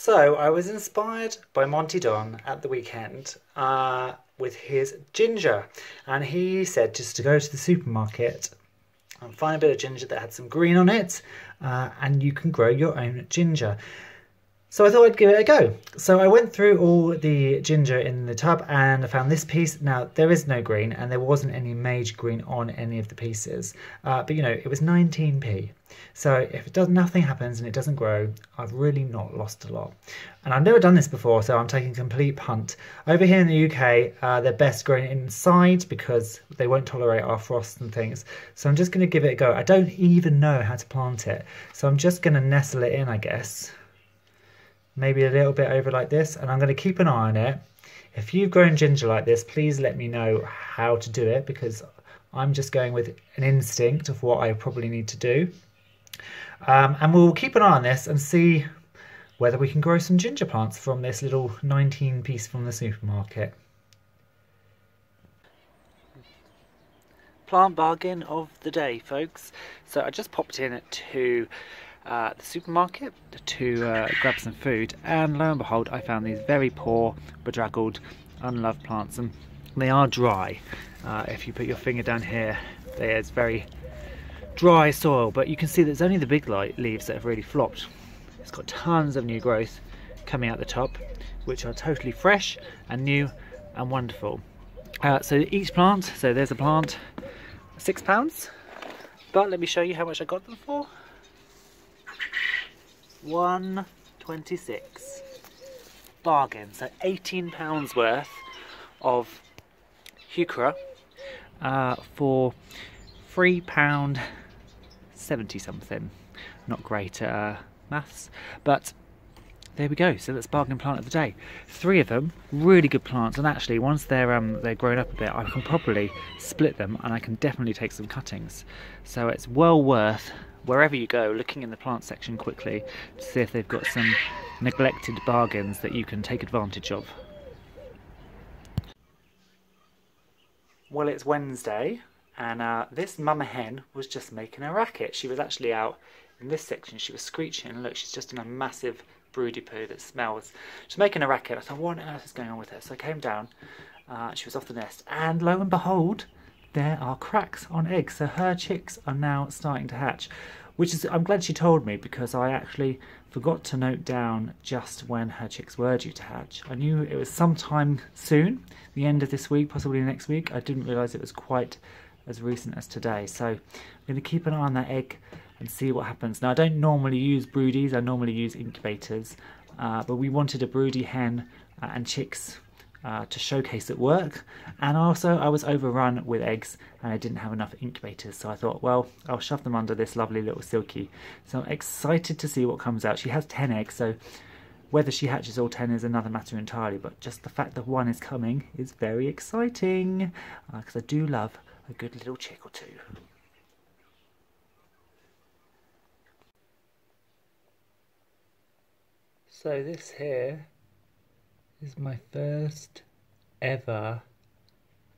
So I was inspired by Monty Don at the weekend with his ginger, and he said just to go to the supermarket and find a bit of ginger that had some green on it, and you can grow your own ginger. So I thought I'd give it a go. So I went through all the ginger in the tub and I found this piece. Now, there is no green and there wasn't any major green on any of the pieces. But you know, it was 19p. So if it does, nothing happens and it doesn't grow, I've really not lost a lot. And I've never done this before, so I'm taking a complete punt. Over here in the UK, they're best grown inside because they won't tolerate our frost and things. So I'm just going to give it a go. I don't even know how to plant it. So I'm just going to nestle it in, I guess. Maybe a little bit over like this, and I'm going to keep an eye on it. If you've grown ginger like this, please let me know how to do it, because I'm just going with an instinct of what I probably need to do. And we'll keep an eye on this and see whether we can grow some ginger plants from this little 19 piece from the supermarket. Plant bargain of the day, folks. So I just popped in to the supermarket to grab some food, and lo and behold I found these very poor, bedraggled, unloved plants, and they are dry. If you put your finger down here, there's very dry soil, but you can see there's only the big leaves that have really flopped. It's got tons of new growth coming out the top, which are totally fresh and new and wonderful. So each plant, so there's a plant, £6, but let me show you how much I got them for. £1.26. Bargain. So £18 worth of Heuchera for £3.70 something. Not great maths, but there we go. So that's bargain plant of the day. 3 of them, really good plants, and actually once they're grown up a bit, I can probably split them and I can definitely take some cuttings. So it's well worth, wherever you go, looking in the plant section quickly to see if they've got some neglected bargains that you can take advantage of. Well, it's Wednesday, and this mama hen was just making a racket. She was actually out in this section. She was screeching, and look, she's just in a massive broody poo that smells. She's making a racket. I thought, what on earth is going on with her? So I came down. She was off the nest, and lo and behold, there are cracks on eggs. So her chicks are now starting to hatch, which is, I'm glad she told me, because I actually forgot to note down just when her chicks were due to hatch. I knew it was sometime soon, the end of this week, possibly next week. I didn't realise it was quite as recent as today. So I'm going to keep an eye on that egg and see what happens. Now, I don't normally use broodies, I normally use incubators, but we wanted a broody hen and chicks to showcase at work, and also I was overrun with eggs and I didn't have enough incubators, so I thought, well, I'll shove them under this lovely little Silky. So I'm excited to see what comes out. She has 10 eggs, so whether she hatches all 10 is another matter entirely, but just the fact that one is coming is very exciting, because I do love a good little chick or two. So this here is my first ever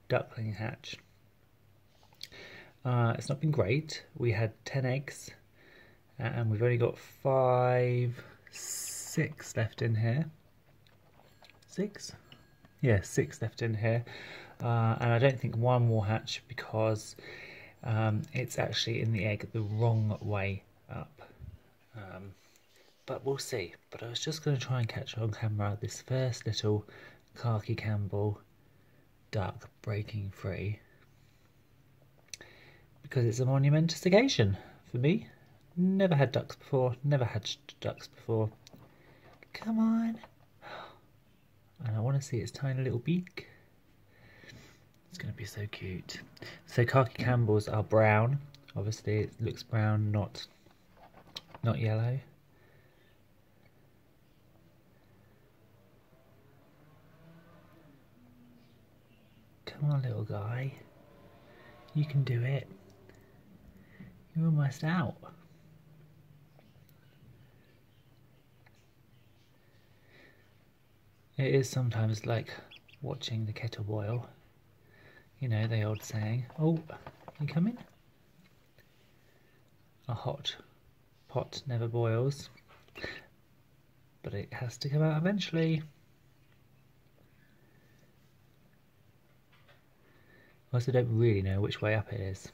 duckling hatch. It's not been great. We had 10 eggs and we've only got 6 left in here. 6? Yeah, 6 left in here. And I don't think one will hatch because it's actually in the egg the wrong way up. But we'll see. But I was just going to try and catch on camera this first little khaki Campbell duck breaking free, because it's a monumentous occasion for me. Never had ducks before, never hatched ducks before. Come on. And I want to see its tiny little beak. It's going to be so cute. So khaki Campbells are brown. Obviously it looks brown, not yellow. Come on, little guy. You can do it. You're almost out. It is sometimes like watching the kettle boil. You know, the old saying. Oh, you coming? A hot pot never boils. but it has to come out eventually. I also don't really know which way up it is.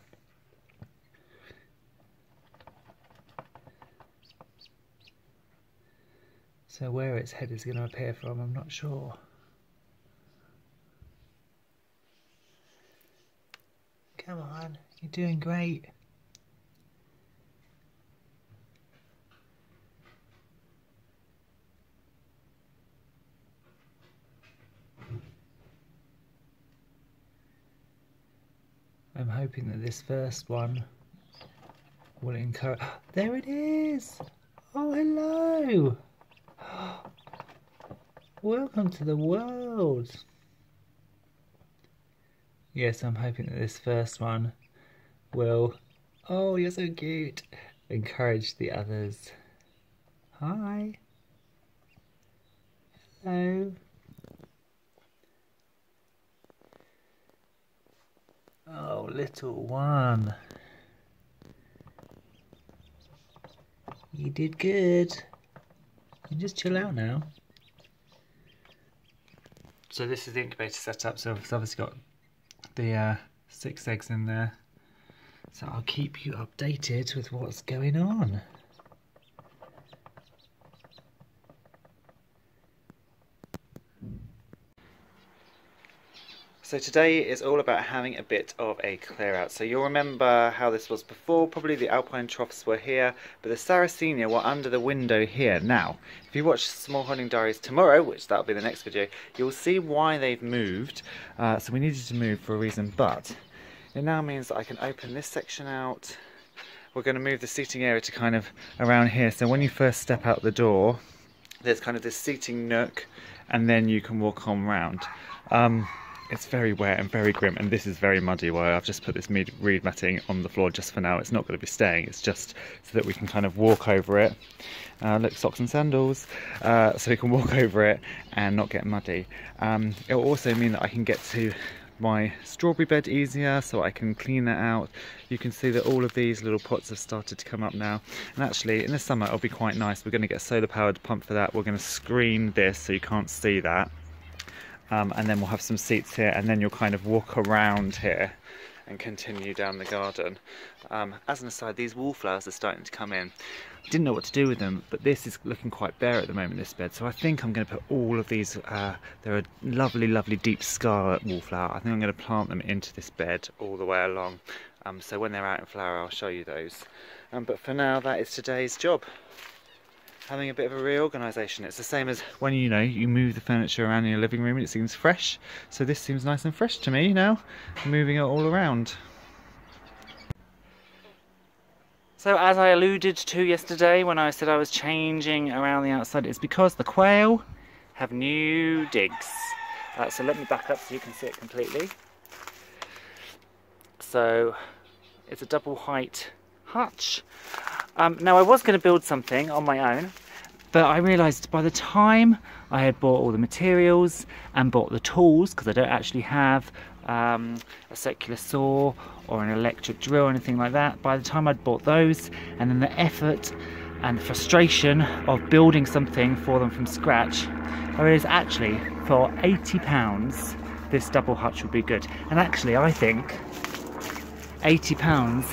So where its head is going to appear from, I'm not sure. Come on, you're doing great. I'm hoping that this first one will encourage... There it is! Oh, hello! Welcome to the world! Yes, I'm hoping that this first one will... Oh, you're so cute! Encourage the others. Hi! Hello! Oh, little one. You did good. You can just chill out now. So this is the incubator setup. So it's obviously got the 6 eggs in there. So I'll keep you updated with what's going on. So today is all about having a bit of a clear out. So you'll remember how this was before. Probably the alpine troughs were here, but the Sarracenia were under the window here. Now, if you watch Smallholding Diaries tomorrow, which that'll be the next video, you'll see why they've moved. So we needed to move for a reason, but it now means that I can open this section out. We're going to move the seating area to kind of around here. So when you first step out the door, there's kind of this seating nook, and then you can walk on round. It's very wet and very grim, and this is very muddy where I've just put this reed matting on the floor just for now. It's not going to be staying, it's just so that we can kind of walk over it. Look, socks and sandals, so we can walk over it and not get muddy. It will also mean that I can get to my strawberry bed easier, so I can clean that out. You can see that all of these little pots have started to come up now, and actually in the summer it'll be quite nice. We're going to get a solar powered pump for that. We're going to screen this so you can't see that. And then we'll have some seats here, and then you'll kind of walk around here and continue down the garden. As an aside, these wallflowers are starting to come in. I didn't know what to do with them, but this is looking quite bare at the moment, this bed, so I think I'm going to put all of these, they're a lovely, lovely deep scarlet wallflower. I think I'm going to plant them into this bed all the way along. So when they're out in flower, I'll show you those. But for now, that is today's job. Having a bit of a reorganisation. It's the same as when you move the furniture around in your living room and it seems fresh. So this seems nice and fresh to me now, moving it all around. So as I alluded to yesterday when I said I was changing around the outside, it's because the quail have new digs. So let me back up so you can see it completely. So it's a double height hutch. Now I was going to build something on my own, but I realised by the time I had bought all the materials and bought the tools, because I don't actually have a circular saw or an electric drill or anything like that, by the time I'd bought those, and then the effort and the frustration of building something for them from scratch, I realised actually for £80 this double hutch would be good. And actually I think £80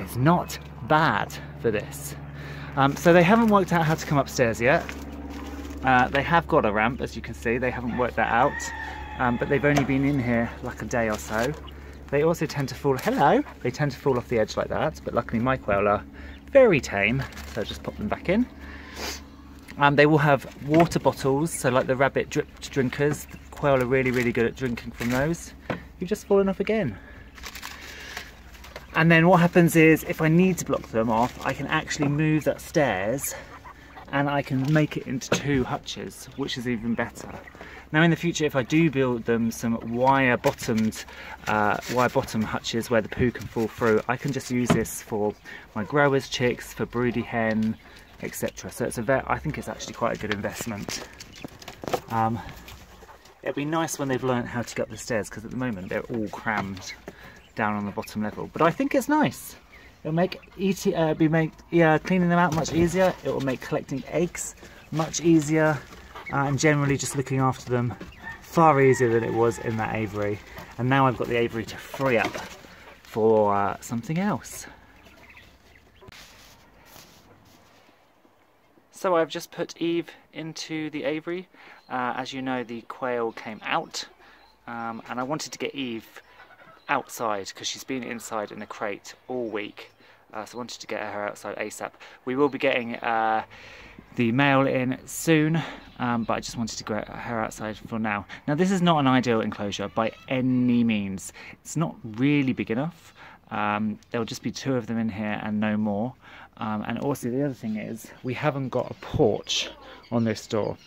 is not bad for this. So they haven't worked out how to come upstairs yet. They have got a ramp, as you can see. They haven't worked that out, but they've only been in here like a day or so. They also tend to fall, they tend to fall off the edge like that, but luckily my quail are very tame, so I'll just pop them back in. They will have water bottles, so like the rabbit drip drinkers. The quail are really, really good at drinking from those. You've just fallen off again. And then what happens is, if I need to block them off, I can actually move that stairs and I can make it into 2 hutches, which is even better. Now in the future, if I do build them some wire bottom hutches where the poo can fall through, I can just use this for my growers' chicks, for broody hen, etc. So it's I think it's actually quite a good investment. It'd be nice when they've learned how to get up the stairs, because at the moment they're all crammed down on the bottom level, but I think it's nice. It'll make cleaning them out much easier. It will make collecting eggs much easier, and generally just looking after them far easier than it was in that aviary. And now I've got the aviary to free up for something else. So I've just put Eve into the aviary. As you know, the quail came out, and I wanted to get Eve outside because she's been inside in a crate all week. So I wanted to get her outside ASAP. We will be getting the male in soon, but I just wanted to get her outside for now. Now this is not an ideal enclosure by any means. It's not really big enough. There'll just be 2 of them in here and no more. And also the other thing is we haven't got a porch on this door.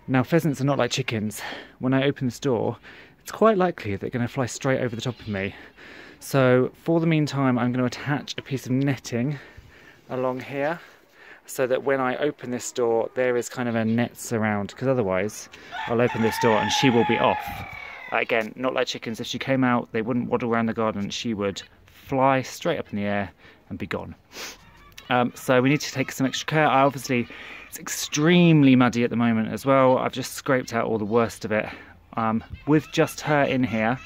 Now pheasants are not like chickens. When I open this door, it's quite likely they're going to fly straight over the top of me. So for the meantime, I'm going to attach a piece of netting along here so that when I open this door, there is kind of a net surround, because otherwise I'll open this door and she will be off. Again, not like chickens. If she came out, they wouldn't waddle around the garden. She would fly straight up in the air and be gone. So we need to take some extra care. Obviously, it's extremely muddy at the moment as well. I've just scraped out all the worst of it. With just her in here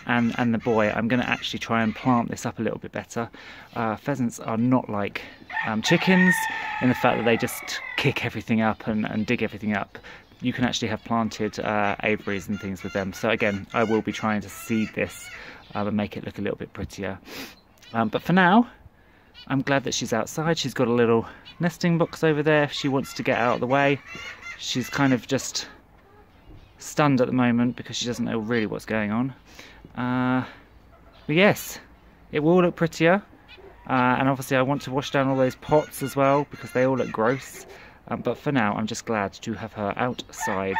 and the boy, I'm going to actually try and plant this up a little bit better. Pheasants are not like chickens in the fact that they just kick everything up and dig everything up. You can actually have planted aviaries and things with them. So again, I will be trying to seed this and make it look a little bit prettier. But for now, I'm glad that she's outside. She's got a little nesting box over there if she wants to get out of the way. She's kind of just stunned at the moment because she doesn't know really what's going on. But yes, it will look prettier. And obviously I want to wash down all those pots as well because they all look gross. But for now, I'm just glad to have her outside.